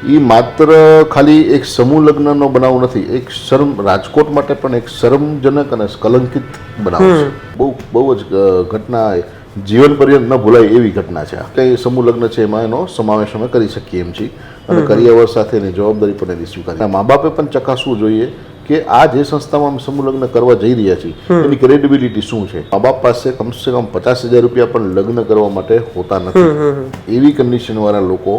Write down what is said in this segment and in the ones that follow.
એ માત્ર ખાલી એક સમૂહ લગ્નનો બનાવ નથી, એક રાજકોટ માટે પણ એક શરમજનક અને કલંકિત બનાવ છે. બહુ જ ઘટના જીવન પર્યંત ન ભૂલાય એવી ઘટના છે. કઈ સમૂહ લગ્ન છે એમાં એનો સમાવેશ અમે કરી શકીએ એમ છીએ અને કરિયાવર સાથેની જવાબદારી પણ એની સ્વીકારી. મા બાપે પણ ચકાસવું જોઈએ કે આ જે સંસ્થામાં અમે સમૂહ લગ્ન કરવા જઈ રહ્યા છીએ એની ક્રેડિબિલિટી શું છે. મા બાપ પાસે કમસે કમ 50,000 રૂપિયા પણ લગ્ન કરવા માટે હોતા નથી. એવી કન્ડિશન વાળા લોકો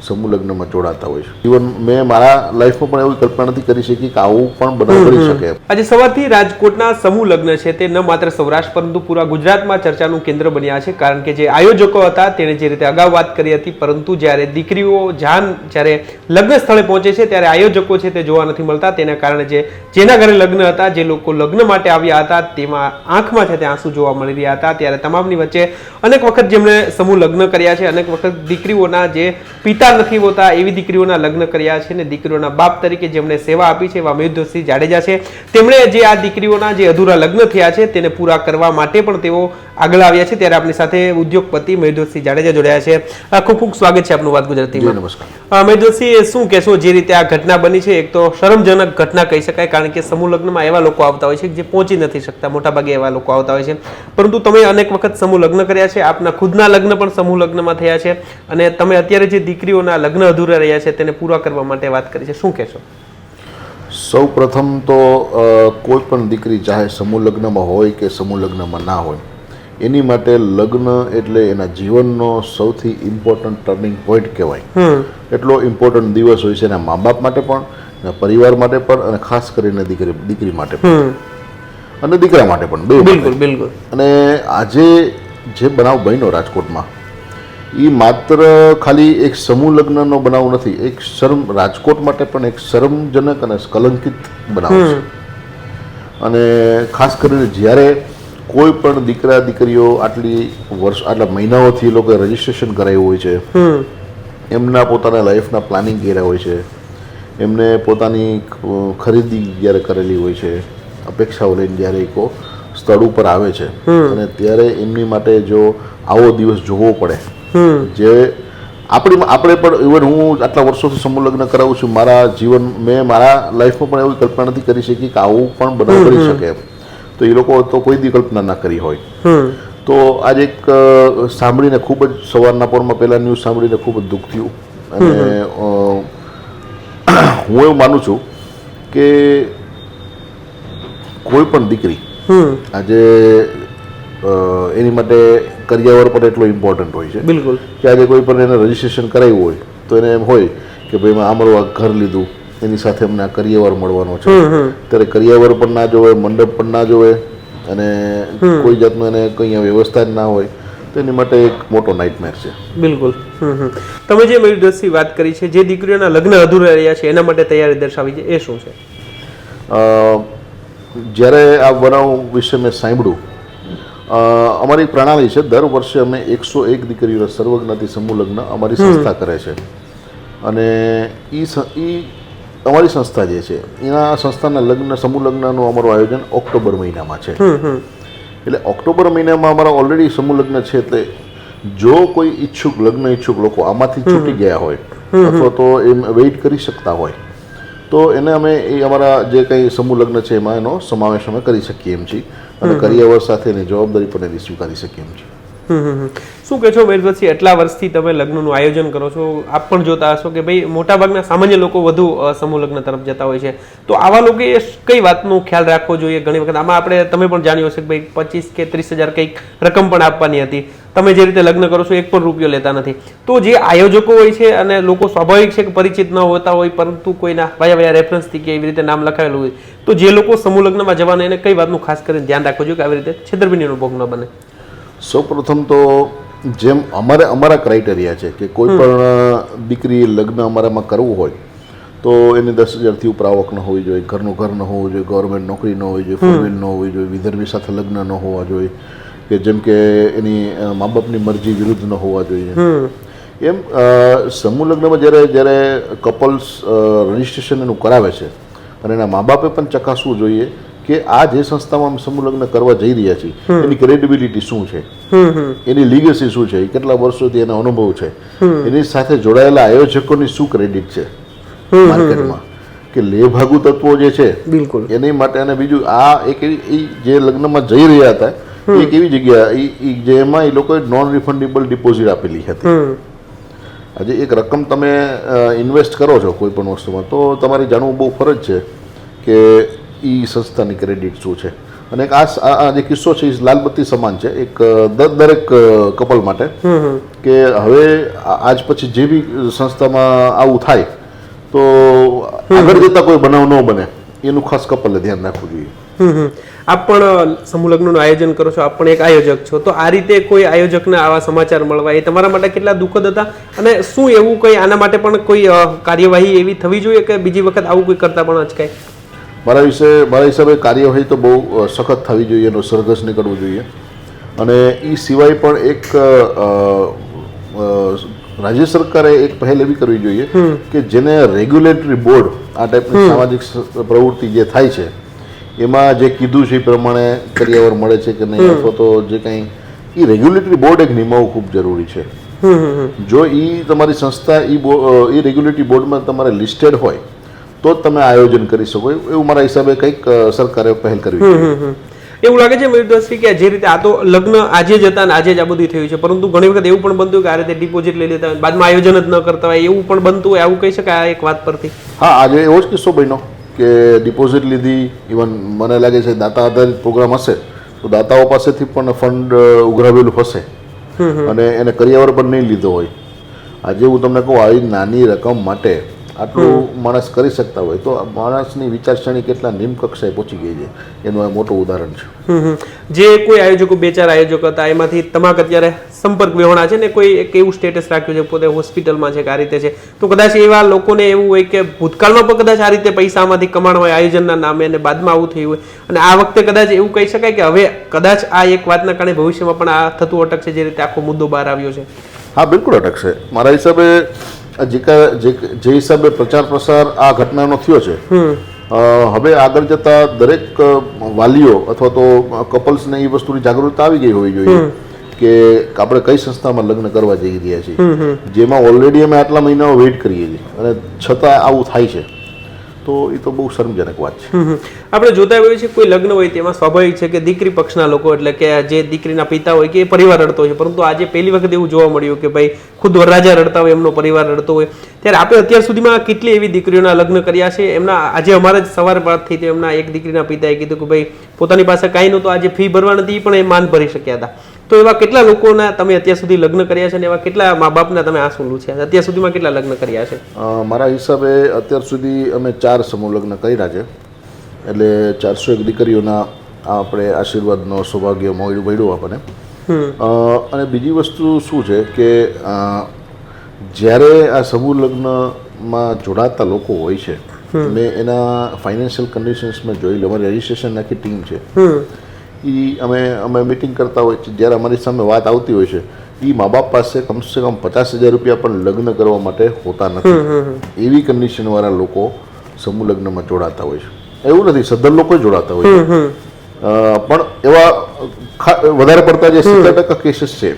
સમૂહ લગ્નમાં જોડાતા હોય છે. ઇવન મેં મારા લાઈફમાં પણ એવી કલ્પના નથી કરી શકી કે આવું પણ બનાવ બની શકે. આજે સવારથી રાજકોટના સમૂહ લગ્ન છે તે ન માત્ર સૌરાષ્ટ્ર પરંતુ પૂરા ગુજરાતમાં ચર્ચાનું કેન્દ્ર બન્યા છે. કારણ કે જે આયોજકો હતા તેણે જે રીતે અગાઉ વાત કરી હતી, પરંતુ જ્યારે દીકરીઓ જ્યારે લગ્ન સ્થળે પહોંચે છે ત્યારે આયોજકો છે તે જોવા નથી મળતા. તેના કારણે જેના ઘરે લગ્ન હતા, જે લોકો લગ્ન માટે આવ્યા હતા, તેમાં આંખમાં છે તે આંસુ જોવા મળી રહ્યા હતા. ત્યારે તમામની વચ્ચે અનેક વખત જેમણે સમૂહ લગ્ન કર્યા છે, અનેક વખત દીકરીઓના જે પિતા નથી હોતા એવી દીકરીઓના લગ્ન કર્યા છે અને દીકરીઓના બાપ તરીકે જેમણે સેવા આપી છે એવા મયુરસિંહ જાડેજા છે. તેમણે જે આ દીકરીઓના જે અધૂરા લગ્ન થયા છે તેને પૂરા કરવા માટે પણ તેઓ આગળ આવ્યા છે. ત્યારે આપણી સાથે ઉદ્યોગપતિ મયુરસિંહ જાડેજા જોડાયા છે. ખૂબ ખૂબ સ્વાગત છે આપનું વાત ગુજરાતીમાં. નમસ્કાર. મયુરસિંહ, શું કહેશો જે રીતે આ ઘટના બની છે? એક તો શરમજનક ઘટના કહી શકાય, કારણ કે સમૂહ લગ્નમાં એવા લોકો આવતા હોય છે જે પહોંચી નથી શકતા, મોટાભાગે એવા લોકો આવતા હોય છે. પરંતુ તમે અનેક વખત સમૂહ લગ્ન કર્યા છે, આપના ખુદના લગ્ન પણ સમૂહ લગ્નમાં થયા છે અને તમે અત્યારે જે દીકરીઓના લગ્ન અધૂરા રહ્યા છે તેને પૂરા કરવા માટે વાત કરી છે, શું કહેશો? સૌ પ્રથમ તો કોઈ પણ દીકરી ચાહે સમૂહ લગ્નમાં હોય કે સમૂહ લગ્નમાં ના હોય, એની માટે લગ્ન એટલે એના જીવનનો સૌથી ઇમ્પોર્ટન્ટ ટર્નિંગ પોઈન્ટ કહેવાય. એટલો ઇમ્પોર્ટન્ટ દિવસ હોય છે એના મા બાપ માટે પણ, એના પરિવાર માટે પણ અને ખાસ કરીને દીકરી માટે પણ અને દીકરા માટે પણ. બિલકુલ બિલકુલ. અને આજે જે બનાવ બન્યો રાજકોટમાં, એ માત્ર ખાલી એક સમૂહ લગ્નનો બનાવ નથી, એક રાજકોટ માટે પણ એક શરમજનક અને કલંકિત બનાવ છે. અને ખાસ કરીને જ્યારે કોઈ પણ દીકરા દીકરીઓ આટલા મહિનાઓથી એ લોકોએ રજીસ્ટ્રેશન કરાવ્યું હોય છે, એમના પોતાના લાઈફના પ્લાનિંગ કર્યા હોય છે, એમને પોતાની ખરીદી જ્યારે કરેલી હોય છે, અપેક્ષાઓ લઈને જ્યારે એ સ્થળ ઉપર આવે છે અને ત્યારે એમની માટે જો આવો દિવસ જોવો પડે, જે આપણે પણ ઇવન હું આટલા વર્ષોથી સમૂહ લગ્ન કરાવું છું, મેં મારા લાઈફમાં પણ એવી કલ્પના નથી કરી શકી કે આવું પણ બનાવ બની શકે. તો એ લોકો તો કોઈ દી કલ્પના ના કરી હોય. તો આજે એક સાંભળીને ખૂબ જ સવારના પોરમાં પહેલા ન્યૂઝ સાંભળીને ખૂબ જ દુઃખ થયું. અને હું એવું માનું છું કે કોઈ પણ દીકરી આજે એની માટે કરિયાવર પણ એટલો ઇમ્પોર્ટન્ટ હોય છે. બિલકુલ. કે આજે કોઈ પણ એને રજીસ્ટ્રેશન કરાવ્યું હોય તો એને એમ હોય કે ભાઈ મેં અમારું આ ઘર લીધું, એની સાથે અમને આ કરિયાવર મળવાનો છે. ત્યારે કરિયાવર પણ ના જોવે, મંડપ પણ ના જોવે અને કોઈ જાતનું એને કંઈ વ્યવસ્થા જ ના હોય, તો એની માટે એક મોટો નાઇટમેર છે. બિલકુલ. તમે જે મયુરસિંહ વાત કરી છે, જે દીકરીઓના લગ્ન અધૂરા રહ્યા છે એના માટે તૈયારી દર્શાવી છે, એ શું છે? જ્યારે આ બનાવ વિશે મેં સાંભળ્યું, અમારી પ્રણાલી છે, દર વર્ષે અમે 101 દીકરીઓના સર્વજ્ઞાતિ સમૂહ લગ્ન અમારી સંસ્થા કરે છે. અને એ અમારી સંસ્થા જે છે એના સંસ્થાના સમૂહ લગ્નનું અમારું આયોજન ઓક્ટોબર મહિનામાં છે. એટલે ઓક્ટોબર મહિનામાં અમારા ઓલરેડી સમૂહ લગ્ન છે. એટલે જો કોઈ લગ્ન ઈચ્છુક લોકો આમાંથી છૂટી ગયા હોય અથવા તો એમ વેઇટ કરી શકતા હોય, તો એને અમે અમારા જે કંઈ સમૂહ લગ્ન છે એમાં એનો સમાવેશ અમે કરી શકીએ એમ છીએ અને કરિયાવર સાથેની જવાબદારી પણ એની સ્વીકારી શકીએ એમ છીએ. શું કહે છો મયુરસિંહ, એટલા વર્ષથી તમે લગ્નનું આયોજન કરો છો, આપ પણ જોતા હશો કે ભાઈ મોટાભાગના સામાન્ય લોકો વધુ સમૂહ લગ્ન તરફ જતા હોય છે, તો આવા લોકોએ કઈ વાતનો ખ્યાલ રાખવો જોઈએ? ઘણી વખત આમાં તમે પણ જાણ્યું હશે કે ભાઈ 25 કે 30,000 કંઈક રકમ પણ આપવાની હતી, તમે જે રીતે લગ્ન કરો છો 1 પણ રૂપિયો લેતા નથી. તો જે આયોજકો હોય છે અને લોકો સ્વાભાવિક છે કે પરિચિત ન હોતા હોય, પરંતુ કોઈના વયા રેફરન્સથી કે એવી રીતે નામ લખાયેલું હોય, તો જે લોકો સમૂહ લગ્નમાં જવાના એને કઈ વાતનું ખાસ કરીને ધ્યાન રાખવું જોઈએ કે આવી રીતે છેતરપિંડીનો ભોગ ન બને? સૌપ્રથમ તો જેમ અમારા ક્રાઇટેરિયા છે કે કોઈ પણ દીકરી લગ્ન અમારામાં કરવું હોય તો એની 10,000થી ઉપર આવક ન હોવી જોઈએ, ઘરનું ઘર ન હોવું જોઈએ, ગવર્મેન્ટ નોકરી ન હોવી જોઈએ, ફોરવેલ ન હોવી જોઈએ, વિધર્મી સાથે લગ્ન ન હોવા જોઈએ, કે જેમ કે એની મા બાપની મરજી વિરુદ્ધ ન હોવા જોઈએ. એમ સમૂહ લગ્નમાં જ્યારે કપલ્સ રજીસ્ટ્રેશન એનું કરાવે છે અને એના મા બાપે પણ ચકાસવું જોઈએ કે કે આ જે સંસ્થામાં અમે સમૂહ લગ્ન કરવા જઈ રહ્યા છીએ એની ક્રેડિબિલિટી શું છે, એની લીગસી શું છે, કેટલા વર્ષોથી એનો અનુભવ છે, એની સાથે જોડાયેલા આયોજકોની શું ક્રેડિટ છે માર્કેટમાં, કે લેભાગુ તત્વો જે છે બિલકુલ એની માટે. અને બીજું આ એક એવી જે લગ્નમાં જઈ રહ્યા હતા એક એવી જગ્યા જેમાં એ લોકોએ નોન રિફંડેબલ ડિપોઝિટ આપેલી હતી. આજે એક રકમ તમે ઇન્વેસ્ટ કરો છો કોઈ પણ વસ્તુમાં તો તમારે જાણવું બહુ ફરજ છે કે એ સંસ્થાની ક્રેડિટ શું છે. અને એક આ જે કિસ્સો છે એ લાલબત્તી સમાન છે એક દરેક કપલ માટે, કે હવે આજ પછી જે બી સંસ્થામાં આવું થાય તો આગળ જતા કોઈ બનાવ ન બને એનું ખાસ કપલે ધ્યાન રાખવું જોઈએ. આપ પણ સમૂહ લગ્નનું આયોજન કરો છો, આપ પણ એક આયોજક છો, તો આ રીતે કોઈ આયોજકને આવા સમાચાર મળવા એ તમારા માટે કેટલા દુઃખદ હતા? અને શું એવું કંઈ આના માટે પણ કોઈ કાર્યવાહી એવી થવી જોઈએ કે બીજી વખત આવું કોઈ કરતા પણ અચકાય? મારા હિસાબે કાર્યવાહી તો બહુ સખત થવી જોઈએ, એનો સરઘસ નીકળવું જોઈએ. અને એ સિવાય પણ એક રાજ્ય સરકારે એક પહેલ એવી કરવી જોઈએ કે જેને રેગ્યુલેટરી બોર્ડ આ ટાઈપની સામાજિક પ્રવૃત્તિ જે થાય છે એમાં જે કીધું છે એ પ્રમાણે કર્યાવર મળે છે કે નહીં, અથવા તો જે કંઈ એ રેગ્યુલેટરી બોર્ડ એક નિમાવવું ખૂબ જરૂરી છે. જો એ તમારી સંસ્થા એ રેગ્યુલેટરી બોર્ડમાં તમારે લિસ્ટેડ હોય તો જ તમે આયોજન કરી શકો, એવું મારા હિસાબે કંઈક સરકારે પહેલ કરવી જોઈએ. એવું લાગે છે મયુરદાસજી કે જે રીતે આ તો લગ્ન આજે જ હતા ને આજે જ આ બધું થયું છે, પરંતુ ઘણી વખત એવું પણ બનતું કે આ રીતે ડિપોઝિટ લઈ લેતા હોય, બાદમાં આયોજન જ ન કરતા હોય, એવું પણ બનતું હોય, આવું કહી શકાય એક વાત પરથી? હા, આજે એવો જ કિસ્સો બન્યો કે ડિપોઝિટ લીધી, ઇવન મને લાગે છે દાતા આધારિત પ્રોગ્રામ હશે તો દાતાઓ પાસેથી પણ ફંડ ઉઘરાવેલું હશે અને એને કર્યાવર પણ નહીં લીધો હોય. આજે હું તમને કહું આવી નાની રકમ માટે આટલું માણસ કરી શકતા હોય તો માણસની વિચારસરણી કેટલા નિમ્ન કક્ષાએ પહોંચી ગઈ છે એનું આ મોટું ઉદાહરણ છે. જે કોઈ આયોજકો 2-4 આયોજકો હતા એમાંથી તમાક અત્યારે સંપર્ક વિહોણા છે ને કોઈ એક એવું સ્ટેટસ રાખ્યું છે પોતે હોસ્પિટલમાં છે કે આ રીતે છે, તો કદાચ એવા લોકોને એવું હોય કે ભૂતકાળમાં પણ કદાચ આ રીતે પૈસામાંથી કમાણ હોય આયોજનના નામે અને બાદમાં આવું થયું હોય, અને આ વખતે કદાચ એવું કહી શકાય કે હવે કદાચ આ એક વાતના કારણે ભવિષ્યમાં પણ આ થતું અટકશે જે રીતે આખો મુદ્દો બહાર આવ્યો છે? હા, બિલકુલ અટકશે. મારા હિસાબે જે હિસાબે પ્રચાર પ્રસાર આ ઘટનાનો થયો છે હવે આગળ જતા દરેક વાલીઓ અથવા તો કપલ્સને એ વસ્તુની જાગૃતતા આવી ગઈ હોવી જોઈએ કે આપણે કઈ સંસ્થામાં લગ્ન કરવા જઈ રહ્યા છીએ, જેમાં ઓલરેડી અમે આટલા મહિનાઓ વેઇટ કરીએ છીએ અને છતાં આવું થાય છે, તો એ તો બહુ શરમજનક વાત છે. આપણે જોતા હોઈએ છીએ કોઈ લગ્ન હોય તેમાં સ્વાભાવિક છે કે દીકરી પક્ષના લોકો એટલે કે જે દીકરીના પિતા હોય કે એ પરિવાર રડતો હોય, પરંતુ આજે પહેલી વખત એવું જોવા મળ્યું કે ભાઈ ખુદ વરરાજા રડતા હોય, એમનો પરિવાર રડતો હોય. ત્યારે આપણે અત્યાર સુધીમાં કેટલી એવી દીકરીઓના લગ્ન કર્યા છે. એમના આજે અમારે જ સવારે વાત થઈ હતી, એમના એક દીકરીના પિતાએ કીધું કે ભાઈ પોતાની પાસે કાંઈ નહોતું, આજે ફી ભરવા નથી પણ એ માન ભરી શક્યા હતા. તો એવા કેટલા લોકોના તમે અત્યાર સુધી લગ્ન કર્યા છે અને એવા કેટલા મા બાપના તમે આંસુ લૂછ્યા? અત્યાર સુધીમાં કેટલા લગ્ન કર્યા છે? મારા હિસાબે અત્યાર સુધી અમે 4 સમૂહ લગ્ન કર્યા છે, એટલે 401 દીકરીઓના આપણે આશીર્વાદનો સૌભાગ્ય મળ્યું આપણને. અને બીજી વસ્તુ શું છે કે જ્યારે આ સમૂહ લગ્નમાં જોડાતા લોકો હોય છે, મેં એના ફાઇનાન્શિયલ કન્ડિશન્સ મેં જોઈ લો. અમારી રજિસ્ટ્રેશન આખી ટીમ છે એ અમે મિટિંગ કરતા હોય છે, જ્યારે અમારી સામે વાત આવતી હોય છે એ મા બાપ પાસે કમસે કમ 50,000 રૂપિયા પણ લગ્ન કરવા માટે હોતા નથી. એવી કન્ડિશનવાળા લોકો સમૂહ લગ્નમાં જોડાતા હોય છે. એવું નથી, સદ્ધર લોકો જોડાતા હોય છે, પણ એવા વધારે પડતા જે 70% કેસીસ છે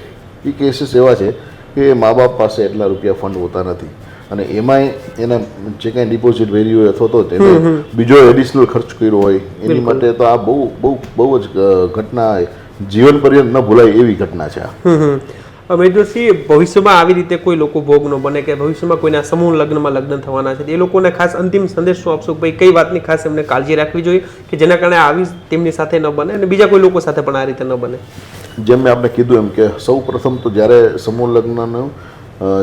એ કેસીસ એવા છે કે મા બાપ પાસે એટલા રૂપિયા ફંડ હોતા નથી અને એમાંય એના જે કાંઈ ડિપોઝિટ ભર્યું હોય અથવા તો તેને બીજો એડિશનલ ખર્ચ કર્યો હોય એની માટે તો આ બહુ જ ઘટના જીવન પર્યંત ન ભૂલાય એવી ઘટના છે આ. મહેન્દ્રસિંહ, ભવિષ્યમાં આવી રીતે કોઈ લોકો ભોગ ન બને કે ભવિષ્યમાં કોઈના સમૂહ લગ્નમાં લગ્ન થવાના છે, એ લોકોને ખાસ અંતિમ સંદેશ શું આપશો? ભાઈ કઈ વાતની ખાસ એમને કાળજી રાખવી જોઈએ કે જેના કારણે આવી તેમની સાથે ન બને અને બીજા કોઈ લોકો સાથે પણ આ રીતે ન બને? જેમ મેં આપણે કીધું એમ કે સૌ પ્રથમ તો જ્યારે સમૂહ લગ્નનું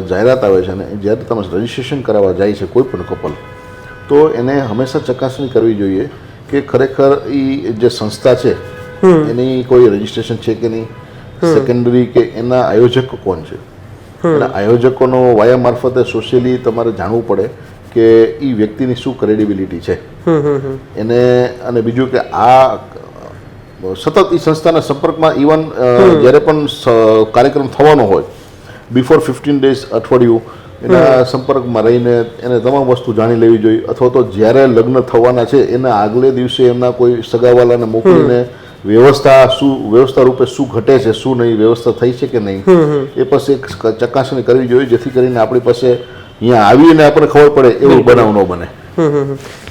જાહેરાત આવે છે અને જ્યારે તમે રજિસ્ટ્રેશન કરાવવા જાય છે કોઈ પણ કપલ, તો એને હંમેશા ચકાસણી કરવી જોઈએ કે ખરેખર એ જે સંસ્થા છે એની કોઈ રજિસ્ટ્રેશન છે કે નહીં. સેકન્ડરી કે એના આયોજકો કોણ છે, એના આયોજકોનો વાયા મારફતે સોશિયલી તમારે જાણવું પડે કે એ વ્યક્તિની શું ક્રેડિબિલિટી છે એને. અને બીજું કે આ સતત એ સંસ્થાના સંપર્કમાં ઇવન જ્યારે પણ કાર્યક્રમ થવાનો હોય બિફોર 15 days અઠવાડિયું એના સંપર્કમાં રહીને એને તમામ વસ્તુ જાણી લેવી જોઈએ, અથવા તો જ્યારે લગ્ન થવાના છે એના આગલે દિવસે એમના કોઈ સગાવાલાને મોકલીને વ્યવસ્થા રૂપે શું ઘટે છે, શું નહીં, વ્યવસ્થા થઈ છે કે નહીં, એ પછી એક ચકાસણી કરવી જોઈએ, જેથી કરીને આપણી પાસે અહીંયા આવીને આપણને ખબર પડે એવું બનાવ ન બને.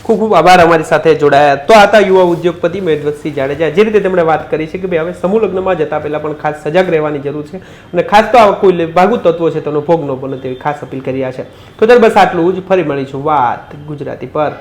ખૂબ ખૂબ આભાર અમારી સાથે જોડાયા. તો આ હતા યુવા ઉદ્યોગપતિ મહેશસિંહ જાડેજા. જે રીતે તેમણે વાત કરી છે કે ભાઈ હવે સમૂહ લગ્નમાં જતા પહેલા પણ ખાસ સજાગ રહેવાની જરૂર છે અને ખાસ તો આ કોઈ ભાગુ તત્વો છે તેનો ભોગ ન બને તેવી ખાસ અપીલ કરી રહ્યા છે. તો ત્યારે બસ આટલું જ. ફરી મળીશું વાત ગુજરાતી પર.